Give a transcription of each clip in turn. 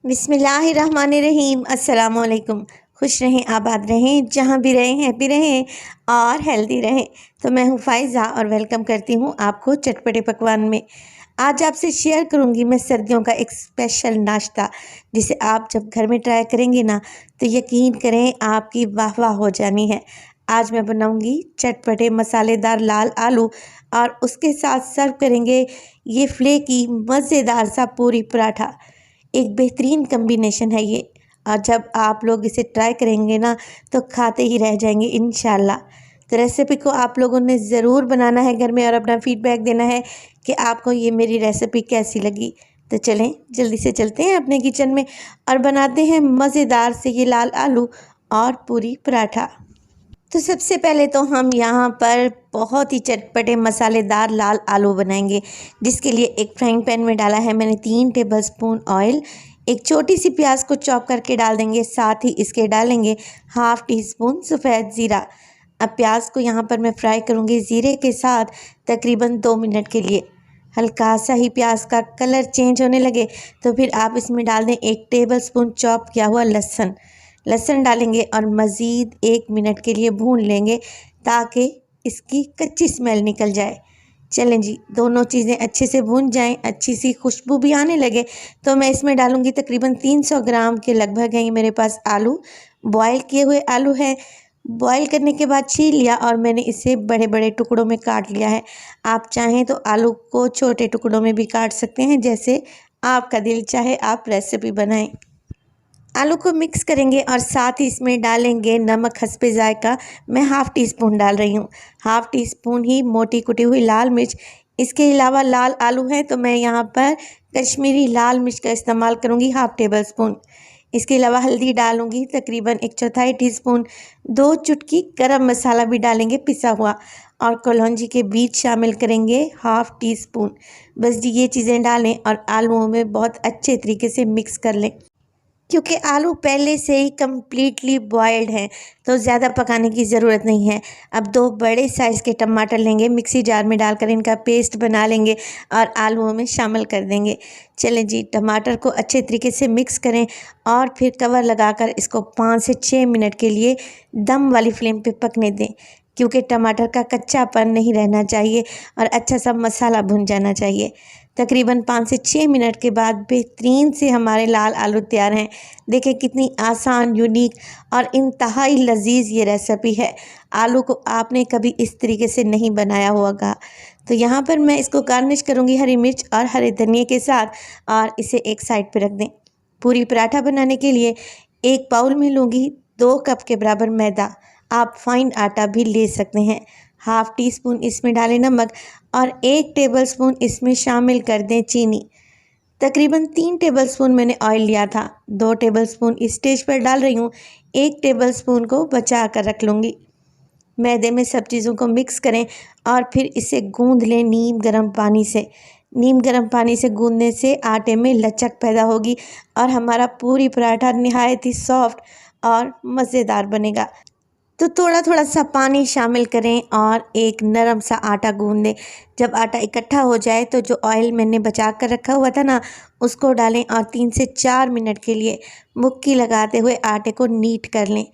बिस्मिल्लाहिर्रहमानिर्रहीम। अस्सलाम वालेकुम। खुश रहें, आबाद रहें, जहाँ भी रहें हैप्पी रहें और हेल्दी रहें। तो मैं हूँ फ़ाइज़ा और वेलकम करती हूँ आपको चटपटे पकवान में। आज आपसे शेयर करूँगी मैं सर्दियों का एक स्पेशल नाश्ता, जिसे आप जब घर में ट्राई करेंगे ना तो यकीन करें आपकी वाह वाह हो जानी है। आज मैं बनाऊँगी चटपटे मसालेदार लाल आलू और उसके साथ सर्व करेंगे ये फ्लेकी मज़ेदार सा पूरी पराठा। एक बेहतरीन कम्बिनेशन है ये, और जब आप लोग इसे ट्राई करेंगे ना तो खाते ही रह जाएंगे इंशाल्लाह। तो रेसिपी को आप लोगों ने ज़रूर बनाना है घर में और अपना फीडबैक देना है कि आपको ये मेरी रेसिपी कैसी लगी। तो चलें जल्दी से चलते हैं अपने किचन में और बनाते हैं मज़ेदार से ये लाल आलू और पूरी पराठा। तो सबसे पहले तो हम यहाँ पर बहुत ही चटपटे मसालेदार लाल आलू बनाएंगे, जिसके लिए एक फ्राइंग पैन में डाला है मैंने 3 टेबलस्पून ऑयल। एक छोटी सी प्याज को चॉप करके डाल देंगे, साथ ही इसके डालेंगे हाफ़ टी स्पून सफ़ेद ज़ीरा। अब प्याज को यहाँ पर मैं फ्राई करूँगी ज़ीरे के साथ तकरीबन 2 मिनट के लिए। हल्का सा ही प्याज का कलर चेंज होने लगे तो फिर आप इसमें डाल दें 1 टेबलस्पून चॉप किया हुआ लहसुन डालेंगे और मज़ीद 1 मिनट के लिए भून लेंगे ताकि इसकी कच्ची स्मेल निकल जाए। चलें जी, दोनों चीज़ें अच्छे से भून जाएं, अच्छी सी खुशबू भी आने लगे तो मैं इसमें डालूँगी तकरीबन 300 ग्राम के लगभग हैं मेरे पास आलू। बॉयल किए हुए आलू हैं। बॉयल करने के बाद छील लिया और मैंने इसे बड़े बड़े टुकड़ों में काट लिया है। आप चाहें तो आलू को छोटे टुकड़ों में भी काट सकते हैं, जैसे आपका दिल चाहे आप रेसिपी बनाएं। आलू को मिक्स करेंगे और साथ ही इसमें डालेंगे नमक हस्बे जायका। मैं हाफ़ टी स्पून डाल रही हूँ, हाफ़ टी स्पून ही मोटी कुटी हुई लाल मिर्च। इसके अलावा लाल आलू है तो मैं यहाँ पर कश्मीरी लाल मिर्च का इस्तेमाल करूँगी, हाफ़ टेबल स्पून। इसके अलावा हल्दी डालूँगी तकरीबन 1/4 टीस्पून। 2 चुटकी गरम मसाला भी डालेंगे पिसा हुआ, और कलौंजी के बीज शामिल करेंगे हाफ़ टी स्पून। बस जी ये चीज़ें डालें और आलूओं में बहुत अच्छे तरीके से मिक्स कर लें। क्योंकि आलू पहले से ही कम्प्लीटली बॉयल्ड हैं तो ज़्यादा पकाने की ज़रूरत नहीं है। अब 2 बड़े साइज़ के टमाटर लेंगे, मिक्सी जार में डालकर इनका पेस्ट बना लेंगे और आलूओं में शामिल कर देंगे। चलें जी, टमाटर को अच्छे तरीके से मिक्स करें और फिर कवर लगाकर इसको 5 से 6 मिनट के लिए दम वाली फ्लेम पे पकने दें, क्योंकि टमाटर का कच्चापन नहीं रहना चाहिए और अच्छा सा मसाला भुन जाना चाहिए। तकरीबन 5 से 6 मिनट के बाद बेहतरीन से हमारे लाल आलू तैयार हैं। देखें कितनी आसान, यूनिक और इंतहाई लजीज ये रेसिपी है। आलू को आपने कभी इस तरीके से नहीं बनाया होगा। तो यहाँ पर मैं इसको गार्निश करूँगी हरी मिर्च और हरे धनिए के साथ, और इसे एक साइड पे रख दें। पूरी पराठा बनाने के लिए एक बाउल में लूँगी 2 कप के बराबर मैदा। आप फाइन आटा भी ले सकते हैं। हाफ़ टी स्पून इसमें डालें नमक और 1 टेबलस्पून इसमें शामिल कर दें चीनी। तकरीबन 3 टेबलस्पून मैंने ऑयल लिया था, 2 टेबलस्पून इस स्टेज पर डाल रही हूँ, 1 टेबलस्पून को बचा कर रख लूँगी। मैदे में सब चीज़ों को मिक्स करें और फिर इसे गूँध लें नीम गर्म पानी से। नीम गर्म पानी से गूँधने से आटे में लचक पैदा होगी और हमारा पूरी पराठा नहायत ही सॉफ्ट और मज़ेदार बनेगा। तो थोड़ा थोड़ा सा पानी शामिल करें और एक नरम सा आटा गूँध दें। जब आटा इकट्ठा हो जाए तो जो ऑयल मैंने बचा कर रखा हुआ था ना, उसको डालें और 3 से 4 मिनट के लिए मुक्की लगाते हुए आटे को नीट कर लें।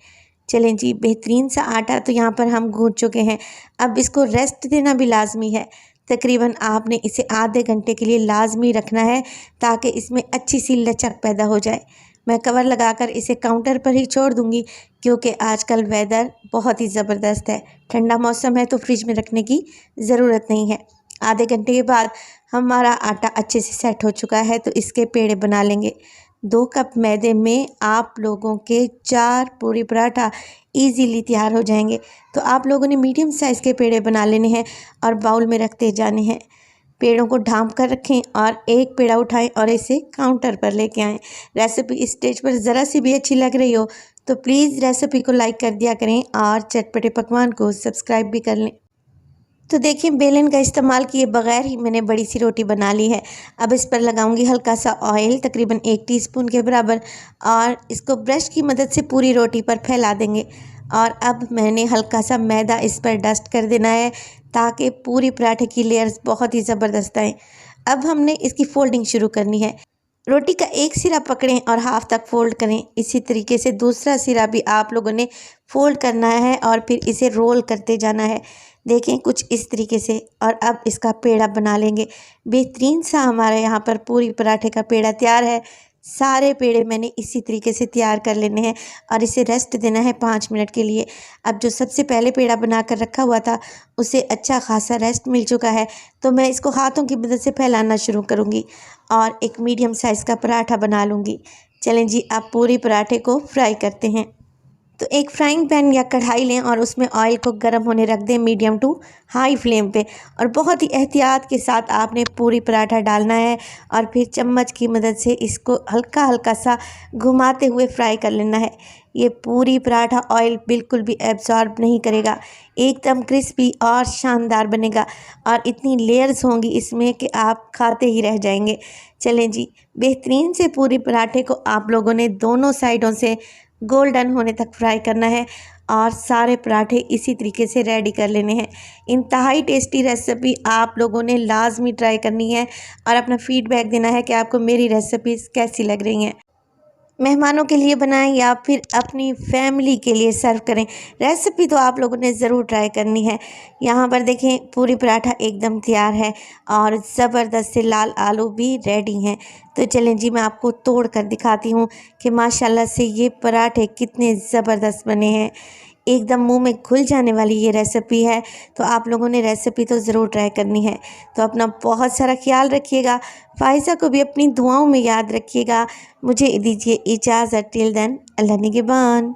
चलें जी, बेहतरीन सा आटा तो यहाँ पर हम गूँध चुके हैं। अब इसको रेस्ट देना भी लाजमी है। तकरीबन आपने इसे आधे घंटे के लिए लाजमी रखना है ताकि इसमें अच्छी सी लचक पैदा हो जाए। मैं कवर लगाकर इसे काउंटर पर ही छोड़ दूंगी, क्योंकि आजकल वेदर बहुत ही ज़बरदस्त है। ठंडा मौसम है तो फ्रिज में रखने की ज़रूरत नहीं है। आधे घंटे के बाद हमारा आटा अच्छे से सेट हो चुका है तो इसके पेड़े बना लेंगे। 2 कप मैदे में आप लोगों के 4 पूरी पराठा इजीली तैयार हो जाएंगे। तो आप लोगों ने मीडियम साइज़ के पेड़े बना लेने हैं और बाउल में रखते जाने हैं। पेड़ों को ढाँप कर रखें और एक पेड़ा उठाएं और इसे काउंटर पर लेके आएं। रेसिपी इस स्टेज पर ज़रा सी भी अच्छी लग रही हो तो प्लीज़ रेसिपी को लाइक कर दिया करें और चटपटे पकवान को सब्सक्राइब भी कर लें। तो देखिए, बेलन का इस्तेमाल किए बगैर ही मैंने बड़ी सी रोटी बना ली है। अब इस पर लगाऊंगी हल्का सा ऑयल, तकरीबन 1 टीस्पून के बराबर, और इसको ब्रश की मदद से पूरी रोटी पर फैला देंगे। और अब मैंने हल्का सा मैदा इस पर डस्ट कर देना है ताकि पूरी पराठे की लेयर्स बहुत ही ज़बरदस्त आएँ। अब हमने इसकी फोल्डिंग शुरू करनी है। रोटी का एक सिरा पकड़ें और हाफ तक फ़ोल्ड करें। इसी तरीके से दूसरा सिरा भी आप लोगों ने फ़ोल्ड करना है और फिर इसे रोल करते जाना है। देखें कुछ इस तरीके से। और अब इसका पेड़ा बना लेंगे। बेहतरीन सा हमारे यहाँ पर पूरी पराठे का पेड़ा तैयार है। सारे पेड़े मैंने इसी तरीके से तैयार कर लेने हैं और इसे रेस्ट देना है 5 मिनट के लिए। अब जो सबसे पहले पेड़ा बना कर रखा हुआ था उसे अच्छा खासा रेस्ट मिल चुका है, तो मैं इसको हाथों की मदद से फैलाना शुरू करूँगी और एक मीडियम साइज़ का पराठा बना लूँगी। चलें जी, आप पूरी पराठे को फ्राई करते हैं। तो एक फ्राइंग पैन या कढ़ाई लें और उसमें ऑयल को गर्म होने रख दें मीडियम टू हाई फ्लेम पे। और बहुत ही एहतियात के साथ आपने पूरी पराठा डालना है और फिर चम्मच की मदद से इसको हल्का हल्का सा घुमाते हुए फ्राई कर लेना है। ये पूरी पराठा ऑयल बिल्कुल भी एब्जॉर्ब नहीं करेगा, एकदम क्रिस्पी और शानदार बनेगा और इतनी लेयर्स होंगी इसमें कि आप खाते ही रह जाएंगे। चलें जी, बेहतरीन से पूरी पराठे को आप लोगों ने दोनों साइडों से गोल्डन होने तक फ्राई करना है और सारे पराठे इसी तरीके से रेडी कर लेने हैं। इंतहाई टेस्टी रेसिपी आप लोगों ने लाजमी ट्राई करनी है और अपना फीडबैक देना है कि आपको मेरी रेसिपीज़ कैसी लग रही हैं। मेहमानों के लिए बनाएं या फिर अपनी फैमिली के लिए सर्व करें, रेसिपी तो आप लोगों ने ज़रूर ट्राई करनी है। यहाँ पर देखें पूरी पराठा एकदम तैयार है और ज़बरदस्त से लाल आलू भी रेडी हैं। तो चलें जी, मैं आपको तोड़ कर दिखाती हूँ कि माशाल्लाह से ये पराठे कितने ज़बरदस्त बने हैं। एकदम मुंह में घुल जाने वाली ये रेसिपी है, तो आप लोगों ने रेसिपी तो ज़रूर ट्राई करनी है। तो अपना बहुत सारा ख्याल रखिएगा। फ़ाइज़ा को भी अपनी दुआओं में याद रखिएगा। मुझे दीजिए इजाज़त। टिल देन, अल्लाह निगहबान।